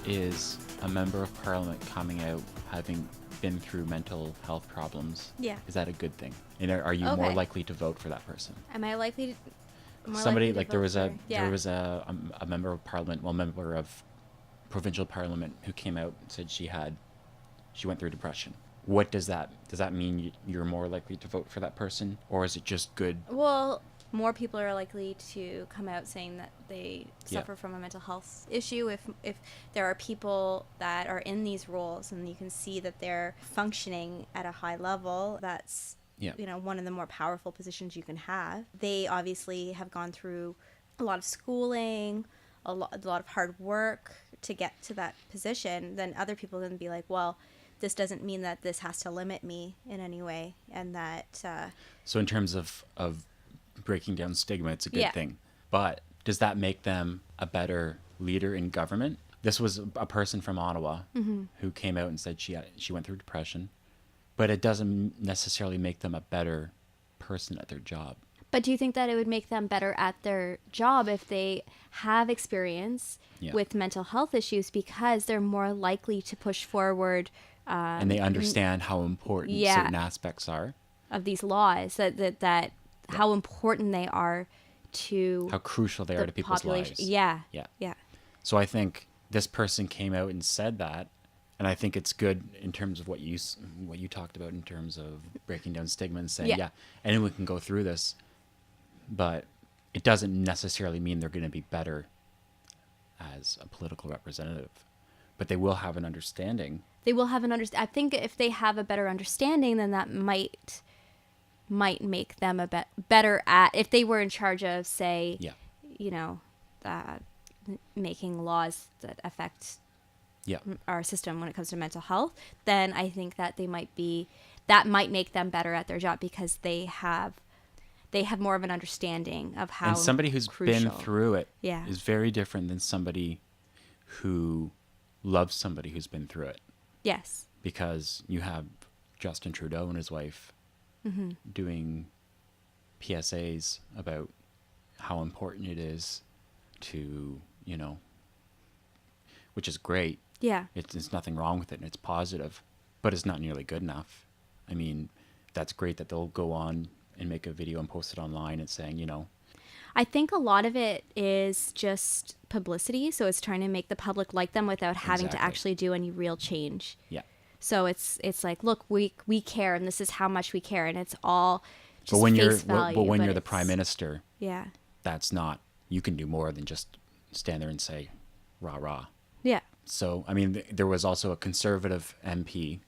is a member of parliament coming out having been through mental health problems, is that a good thing? And are you more likely to vote for that person? Am I likely to... Somebody like there was a member of parliament, member of provincial parliament who came out and said she went through depression. What does that mean? You're more likely to vote for that person, or is it just good? Well, more people are likely to come out saying that they suffer from a mental health issue if there are people that are in these roles and you can see that they're functioning at a high level. That's one of the more powerful positions you can have. They obviously have gone through a lot of schooling, a lot of hard work to get to that position. Then other people can be like, well, this doesn't mean that this has to limit me in any way, and that so in terms of breaking down stigma, it's a good thing. But does that make them a better leader in government? This was a person from Ottawa who came out and said she went through depression, but it doesn't necessarily make them a better person at their job. But do you think that it would make them better at their job if they have experience with mental health issues, because they're more likely to push forward and they understand how important certain aspects are of these laws, that how important they are to how crucial they are to people's lives. Yeah. So I think this person came out and said that, and I think it's good in terms of what you talked about in terms of breaking down stigma and saying, anyone can go through this, but it doesn't necessarily mean they're going to be better as a political representative, but they will have an understanding. I think if they have a better understanding, then that might make them better at, if they were in charge of, say, making laws that affect our system when it comes to mental health, then I think that that might make them better at their job, because they have more of an understanding of how. And somebody who's crucial. been through it is very different than somebody who loves somebody who's been through it. Yes. Because you have Justin Trudeau and his wife doing PSAs about how important it is to, which is great. Yeah. There's nothing wrong with it, and it's positive, but it's not nearly good enough. I mean, that's great that they'll go on and make a video and post it online and saying, I think a lot of it is just publicity. So it's trying to make the public like them without having to actually do any real change. Yeah. So it's like, look, we care, and this is how much we care, and it's all just face value. But when you're the prime minister, yeah, that's not. You can do more than just stand there and say, rah rah. Yeah. So I mean, there was also a Conservative MP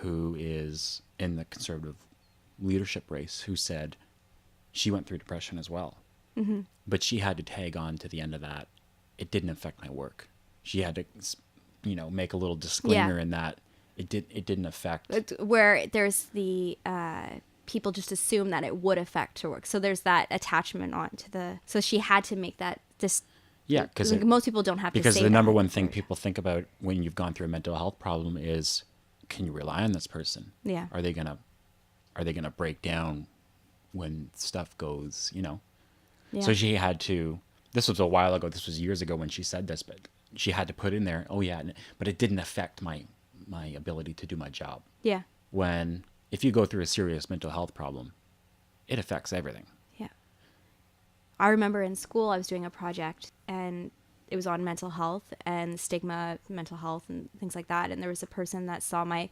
who is in the Conservative leadership race who said she went through depression as well. But she had to tag on to the end of that. It didn't affect my work. She had to, make a little disclaimer in that it didn't affect. Where there's the people just assume that it would affect her work. So there's that attachment onto the. So she had to make that because most people don't have to say that. Because the number one thing people think about when you've gone through a mental health problem is, can you rely on this person? Yeah. Are they gonna break down when stuff goes, Yeah. So she had to, this was a while ago, this was years ago when she said this, but she had to put in there, but it didn't affect my ability to do my job. Yeah. If you go through a serious mental health problem, it affects everything. Yeah. I remember in school I was doing a project, and it was on mental health and stigma, mental health and things like that. And there was a person that saw my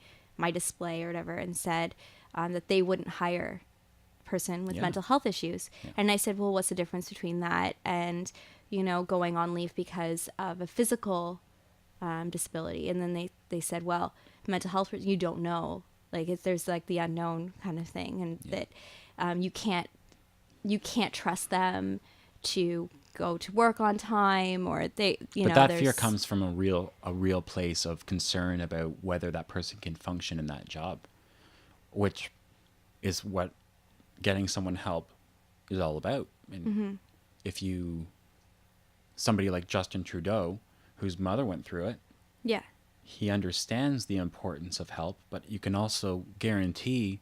display or whatever and said that they wouldn't hire person with mental health issues. And I said, well, what's the difference between that and going on leave because of a physical disability? And then they said, well, mental health, you don't know, like there's like the unknown kind of thing, and that you can't trust them to go to work on time, or but that fear comes from a real place of concern about whether that person can function in that job, which is what getting someone help is all about. And if somebody like Justin Trudeau, whose mother went through it, he understands the importance of help, but you can also guarantee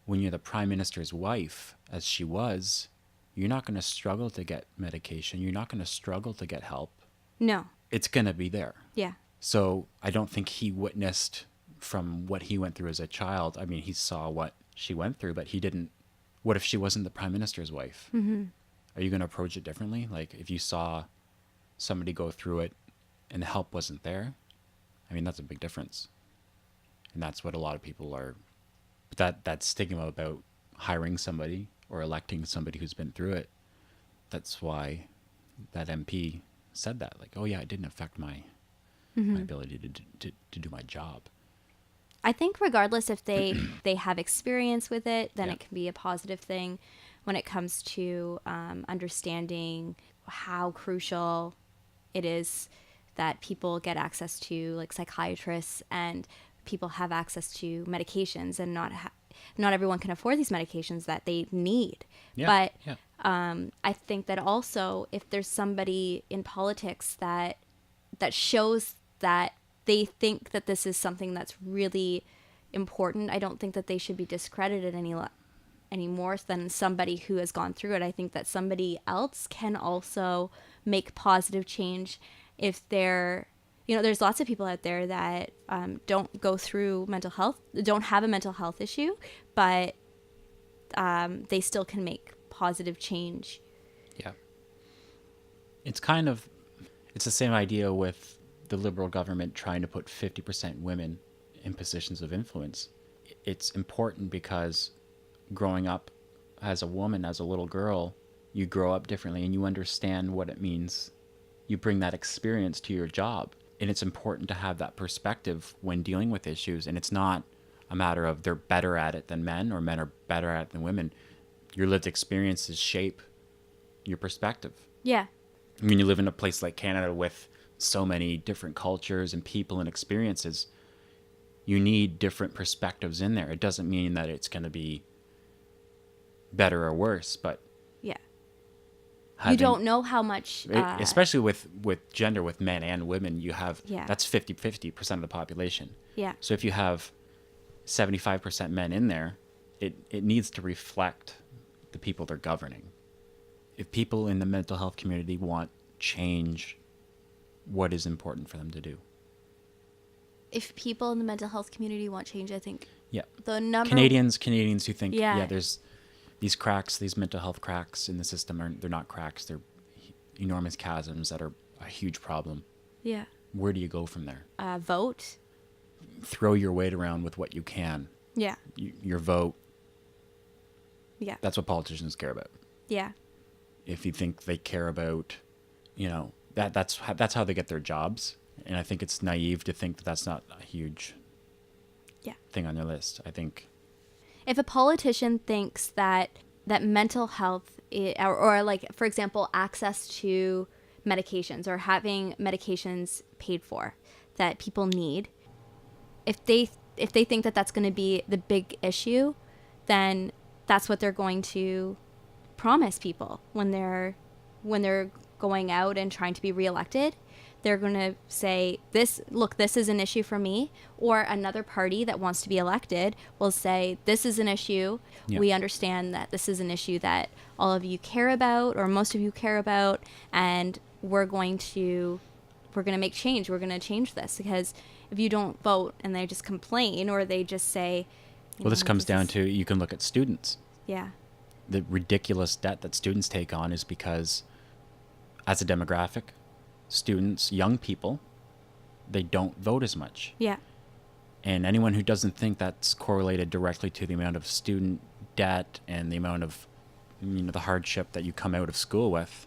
when you're the prime minister's wife, as she was, you're not going to struggle to get medication. You're not going to struggle to get help. No. It's going to be there. Yeah. So I don't think he witnessed from what he went through as a child. I mean, he saw what she went through, but he didn't. What if she wasn't the prime minister's wife? Mm-hmm. Are you going to approach it differently? Like if you saw somebody go through it and the help wasn't there, I mean, that's a big difference. And that's what a lot of people are, that stigma about hiring somebody or electing somebody who's been through it. That's why that MP said that, like, oh yeah, it didn't affect my ability to do my job. I think regardless if they have experience with it, then Yeah. it can be a positive thing when it comes to understanding how crucial it is that people get access to like psychiatrists and people have access to medications, and not everyone can afford these medications that they need. Yeah. But yeah. I think that also if there's somebody in politics that shows that they think that this is something that's really important, I don't think that they should be discredited any more than somebody who has gone through it. I think that somebody else can also make positive change if they're, there's lots of people out there that don't go through mental health, don't have a mental health issue, but they still can make positive change. Yeah. It's the same idea with the Liberal government trying to put 50% women in positions of influence. It's important because growing up as a woman, as a little girl, you grow up differently and you understand what it means. You bring that experience to your job. And it's important to have that perspective when dealing with issues. And it's not a matter of they're better at it than men or men are better at it than women. Your lived experiences shape your perspective. Yeah. I mean, you live in a place like Canada with so many different cultures and people and experiences. You need different perspectives in there. It doesn't mean that it's going to be better or worse, but Yeah. having, You don't know how much... especially with gender, with men and women, you have, Yeah. that's 50% of the population. Yeah. So if you have 75% men in there, it needs to reflect the people they're governing. If people in the mental health community want change, what is important for them to do? If people in the mental health community want change, I think Yeah. the number... Canadians who think, Yeah. There's these cracks, these mental health cracks in the system, they're not cracks, they're enormous chasms that are a huge problem. Yeah. Where do you go from there? Vote. Throw your weight around with what you can. Yeah. Your vote. Yeah. That's what politicians care about. Yeah. If you think they care about, that's how they get their jobs. And I think it's naive to think that that's not a huge thing on their list. I think if a politician thinks that mental health or like, for example, access to medications or having medications paid for that people need, if they think that that's going to be the big issue, then that's what they're going to promise people when they're going out and trying to be reelected. They're going to say, this is an issue for me. Or another party that wants to be elected will say, this is an issue. Yeah. We understand that this is an issue that all of you care about, or most of you care about, and we're going to make change. We're going to change this. Because if you don't vote and they just complain, or they just say... Well, this comes down to, you can look at students. Yeah. The ridiculous debt that students take on is because, as a demographic, students, young people, they don't vote as much. Yeah. And anyone who doesn't think that's correlated directly to the amount of student debt and the amount of, the hardship that you come out of school with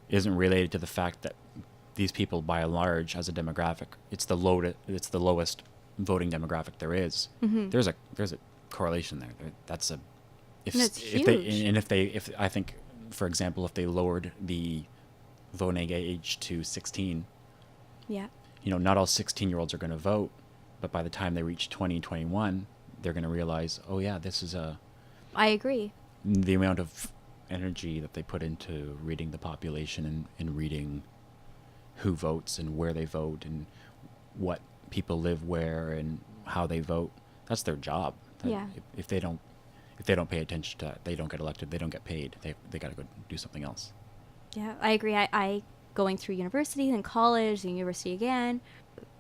isn't related to the fact that these people, by and large, as a demographic, it's the lowest voting demographic there is. Mm-hmm. There's a correlation there. That's a That's huge. if I think, for example, if they lowered the voting age to 16, Yeah. not all 16-year-olds are going to vote, but by the time they reach 20, 21, they're going to realize, oh yeah, this is I agree. the amount of energy that they put into reading the population and reading who votes and where they vote and what people live where and how they vote. That's their job. Yeah. If they don't pay attention to that, they don't get elected, they don't get paid. They got to go do something else. Yeah, I agree. I going through university and college and university again,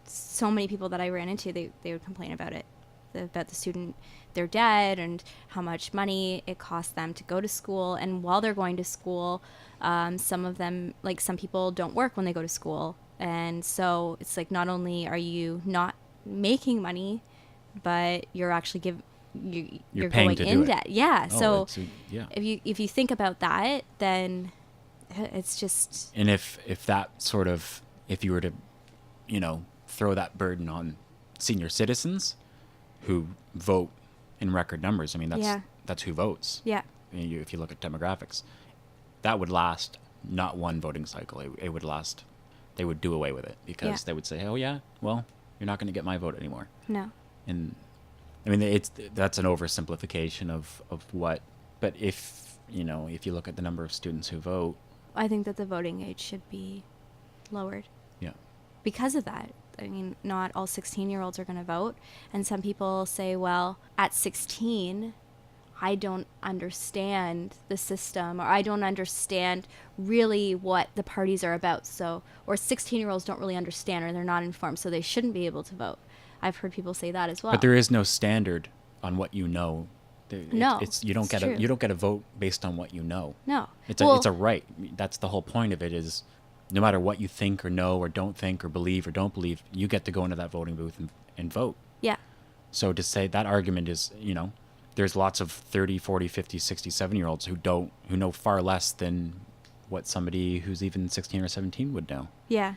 so many people that I ran into, they would complain about it, about the student, their debt, and how much money it costs them to go to school. And while they're going to school, some of them, like some people don't work when they go to school. And so it's like, not only are you not making money, but you're actually you're paying going to in do it. debt. Yeah. Oh, So yeah. if you think about that, then it's just, And if that sort of, if you were to, you know, throw that burden on senior citizens who vote in record numbers, I mean, that's who votes. yeah. If you look at demographics, that would last not one voting cycle. It would last, they would do away with it because they would say, oh yeah, well, you're not going to get my vote anymore. No. And I mean, that's an oversimplification of what, but if you look at the number of students who vote, I think that the voting age should be lowered yeah, because of that. I mean, not all 16-year-olds are going to vote. And some people say, well, at 16, I don't understand the system, or I don't understand really what the parties are about. So, or 16-year-olds don't really understand, or they're not informed, so they shouldn't be able to vote. I've heard people say that as well. but there is no standard on what you know. No, you don't it's true. you don't get a vote based on what you know. No. It's a right. That's the whole point of it, is no matter what you think or know or don't think or believe or don't believe, you get to go into that voting booth and vote. Yeah. So to say that argument is, there's lots of 30, 40, 50, 60, 70-year-olds who know far less than what somebody who's even 16 or 17 would know. Yeah.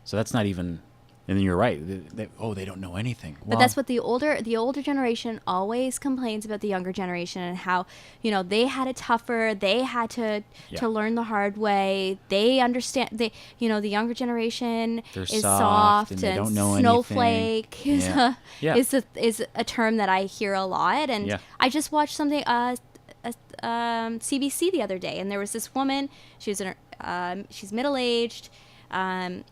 So that's not even, and then you're right. They don't know anything. But that's what the older generation always complains about the younger generation, and how, they had it tougher. They had to learn the hard way. They understand, the younger generation They're is soft soft and they don't know snowflake anything. is a term that I hear a lot. And I just watched something, CBC the other day, and there was this woman. She was she's middle-aged.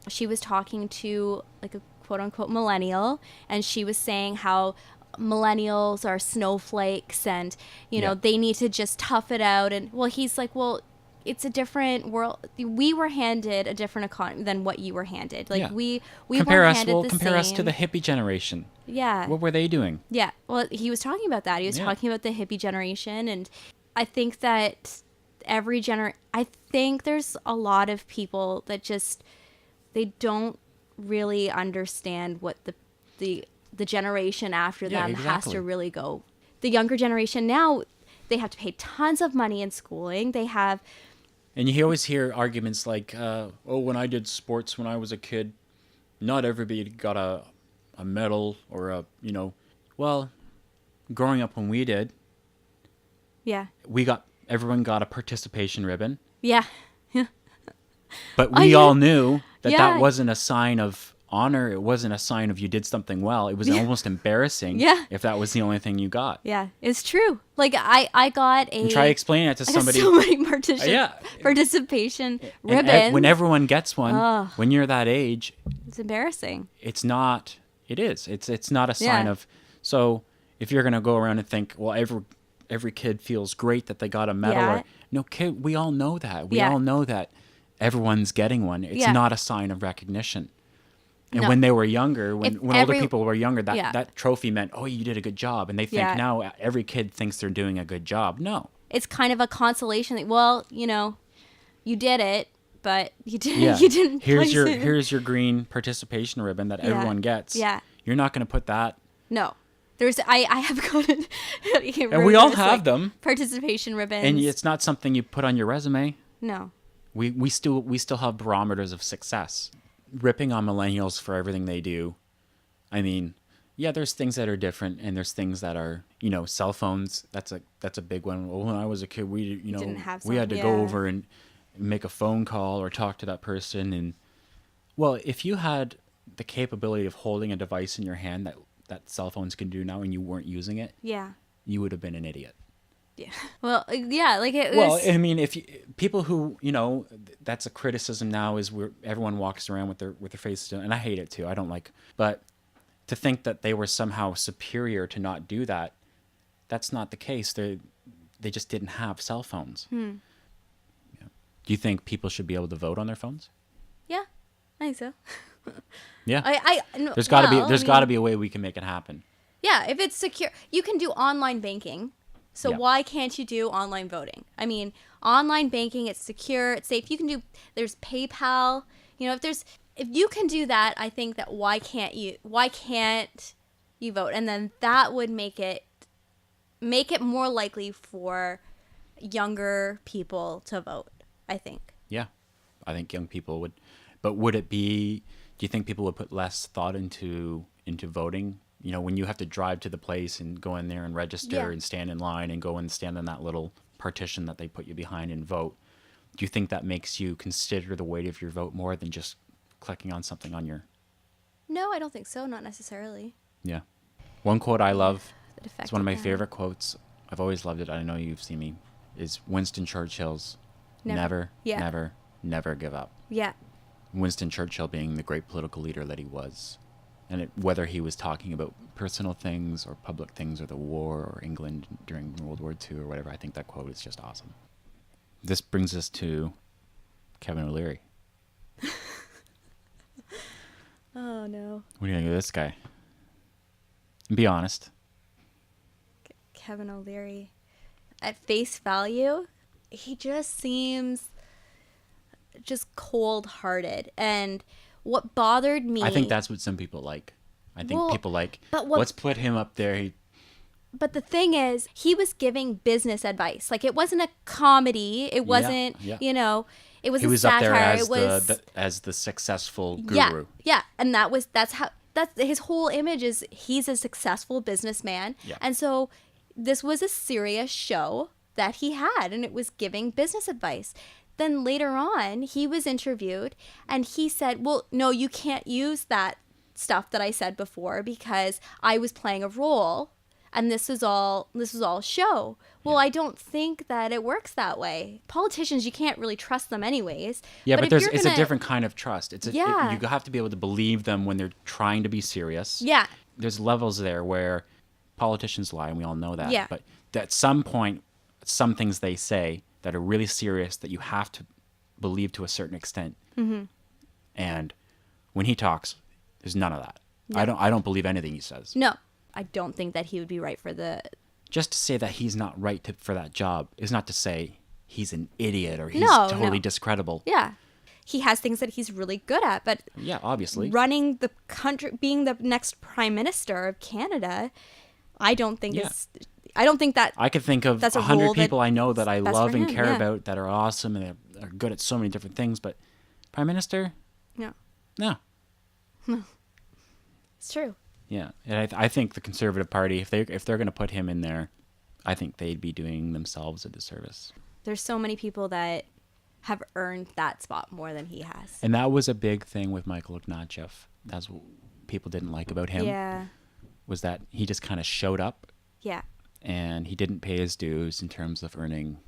She was talking to like a quote unquote millennial, and she was saying how millennials are snowflakes, and they need to just tough it out. And he's like, well, it's a different world. We were handed a different economy than what you were handed. Like we compare weren't us. handed the Compare us same. to the hippie generation. Yeah. What were they doing? Yeah. Well, he was talking about that. He was talking about the hippie generation, and I think that I think there's a lot of people that just, they don't really understand what the generation after them has to really go. The younger generation now, they have to pay tons of money in schooling. They have, and you always hear arguments like, when I did sports when I was a kid, not everybody got a medal or well, growing up when we did, everyone got a participation ribbon. Yeah. But we all knew that wasn't a sign of honor. It wasn't a sign of you did something well. It was almost embarrassing if that was the only thing you got. Yeah, it's true. Like I got and try explaining it to somebody. So many participation ribbons. When everyone gets one, when you're that age, it's embarrassing. It's not. It is. It's not a sign of. So if you're gonna go around and think, well, every kid feels great that they got a medal. Or, no, kid, we all know that. We all know that everyone's getting one. It's not a sign of recognition. And when they were younger, when older people were younger, that trophy meant, oh, you did a good job. And they think now every kid thinks they're doing a good job. No. It's kind of a consolation. Well, you did it, but you didn't. You didn't. Here's your green participation ribbon that everyone gets. Yeah. You're not going to put that. No. I have gotten, and we all have them, participation ribbons, and it's not something you put on your resume. No, we still have barometers of success. Ripping on millennials for everything they do. I mean, there's things that are different, and there's things that are, cell phones. That's a big one. Well, when I was a kid, we didn't have we had to go over and make a phone call or talk to that person, and if you had the capability of holding a device in your hand that cell phones can do now, and you weren't using it, you would have been an idiot. Yeah. Well, like it was. Well, I mean, people who, that's a criticism now, is where everyone walks around with their faces, and I hate it too. I don't like, but to think that they were somehow superior to not do that, that's not the case. They just didn't have cell phones. Do you think people should be able to vote on their phones? Yeah, I think so. Yeah. No, There's got to well, be there's I got to mean, be a way we can make it happen. Yeah, if it's secure, you can do online banking. So Yeah. why can't you do online voting? I mean, online banking, it's secure, it's safe. You can do, there's PayPal. You know, if you can do that, I think that why can't you vote? And then that would make it more likely for younger people to vote, I think. Yeah. I think young people would. But would it be, do you think people would put less thought into voting? You know, when you have to drive to the place and go in there and register Yeah. and stand in line and go and stand in that little partition that they put you behind and vote, do you think that makes you consider the weight of your vote more than just clicking on something on your... No, I don't think so. Not necessarily. Yeah. One quote I love, The it's effect one of my that. favorite quotes. I've always loved it. I know you've seen me. Is Winston Churchill's never, Yeah. never, never give up. Yeah. Winston Churchill being the great political leader that he was. And whether he was talking about personal things or public things or the war or England during World War II or whatever, I think that quote is just awesome. This brings us to Kevin O'Leary. Oh, no. What do you think of this guy? Be honest. Kevin O'Leary. At face value, he just seems just cold-hearted. And what bothered me... I think that's what some people like. I think people like, but let's put him up there. But the thing is, he was giving business advice. Like, it wasn't a comedy. It wasn't, you know, it was He a was satire. up there as the successful guru. Yeah. And that's his whole image is he's a successful businessman. Yeah. And so this was a serious show that he had, and it was giving business advice. Then later on, he was interviewed, and he said, well, no, you can't use that stuff that I said before because I was playing a role. And this was all show. Well, I don't think that it works that way. Politicians, you can't really trust them anyways. Yeah, but if it's a different kind of trust. You Yeah. have to be able to believe them when they're trying to be serious. Yeah. There's levels there where politicians lie, and we all know that. Yeah. But at some point, some things they say that are really serious that you have to believe to a certain extent. Mm-hmm. And when he talks, there's none of that. No. I don't believe anything he says. No, I don't think that he would be right for the... Just to say that he's not right for that job is not to say he's an idiot or he's No, totally no. discredible. Yeah. He has things that he's really good at, but Yeah, obviously. running the country, being the next prime minister of Canada, I don't think I don't think that... I could think of That's a 100 role people I know that I that's love for and him, care yeah. about that are awesome and are good at so many different things, but prime minister? No, No. it's true. Yeah, and I think the Conservative Party, if they're going to put him in there, I think they'd be doing themselves a disservice. There's so many people that have earned that spot more than he has. And that was a big thing with Michael Ignatieff. That's what people didn't like about him. Yeah. Was that he just kind of showed up Yeah. and he didn't pay his dues in terms of earning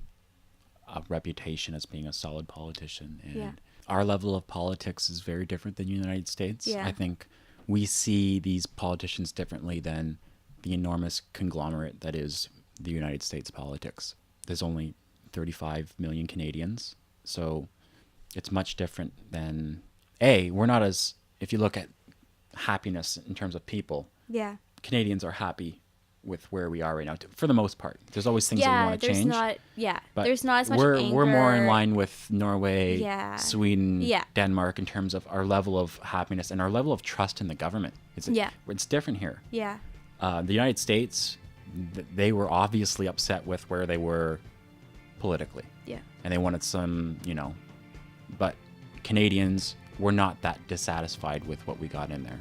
a reputation as being a solid politician. And Yeah. our level of politics is very different than the United States. Yeah. I think we see these politicians differently than the enormous conglomerate that is the United States politics. There's only 35 million Canadians, so it's much different than... we're not as... If you look at happiness in terms of people, Yeah. Canadians are happy with where we are right now, for the most part. There's always things that we want to change. But there's not as much we're anger. We're more in line with Norway, Yeah. Sweden, Yeah. Denmark in terms of our level of happiness and our level of trust in the government. It's different here. Yeah. The United States, they were obviously upset with where they were politically. Yeah. And they wanted some, but Canadians were not that dissatisfied with what we got in there.